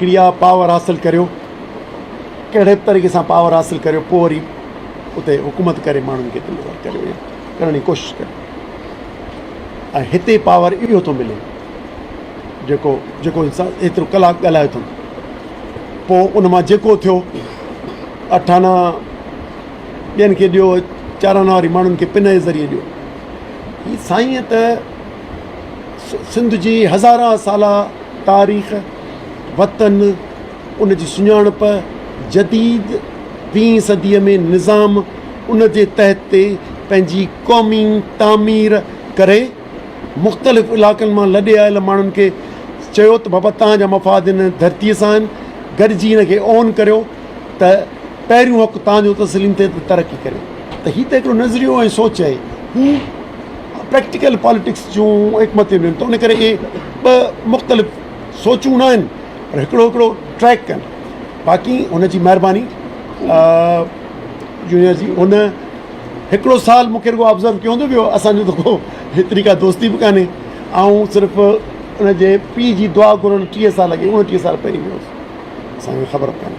हिकिड़ी आहे पावर हासिलु करियो, कहिड़े बि तरीक़े सां पावर हासिलु करियो, पोइ वरी उते हुकूमत करे माण्हुनि खे डिलीवर करियो या करण जी कोशिशि करियो। ऐं हिते पावर इहो थो मिले जेको इंसानु एतिरो कलाकु ॻाल्हाए थो, पोइ उन मां जेको थियो 8 आना ॿियनि खे ॾियो, 4 आना वारी माण्हुनि खे पिन जे ज़रिए ॾियो। हीअ साईं त सिंध जी हज़ारां साला तारीख़, वतन, उन जी सुञाणप, जदीद 20वीं सदीअ में निज़ाम, उन जे तहत ते पंहिंजी क़ौमी तामीर करे मुख़्तलिफ़ इलाइक़नि मां लॾे आयल माण्हुनि खे चयो त बाबा तव्हांजा मफ़ाद हिन धरतीअ सां आहिनि, गॾिजी हिन खे ऑन करियो त पहिरियों हक़ु तव्हांजो तस्लीम थिए त तरक़ी करियो। त हीअ त हिकिड़ो नज़रियो ऐं सोच आहे, हू प्रैक्टिकल पॉलिटिक्स जूं हिकमतियूं ॾियनि त उन करे इहे 2 मुख़्तलिफ़ सोचूं न आहिनि, पर हिकिड़ो ट्रैक कनि। बाक़ी हुनजी महिरबानी जूनियर जी, हुन हिकिड़ो साल मूंखे रुॻो ऑब्ज़र्व कयो हूंदो, ॿियो असांजो त को हेतिरी का दोस्ती बि कान्हे। ऐं सिर्फ़ु उनजे पीउ जी दुआ घुरण 30 साल अॻे, 29 साल पहिरीं वियोसि, असांखे ख़बर कान्हे।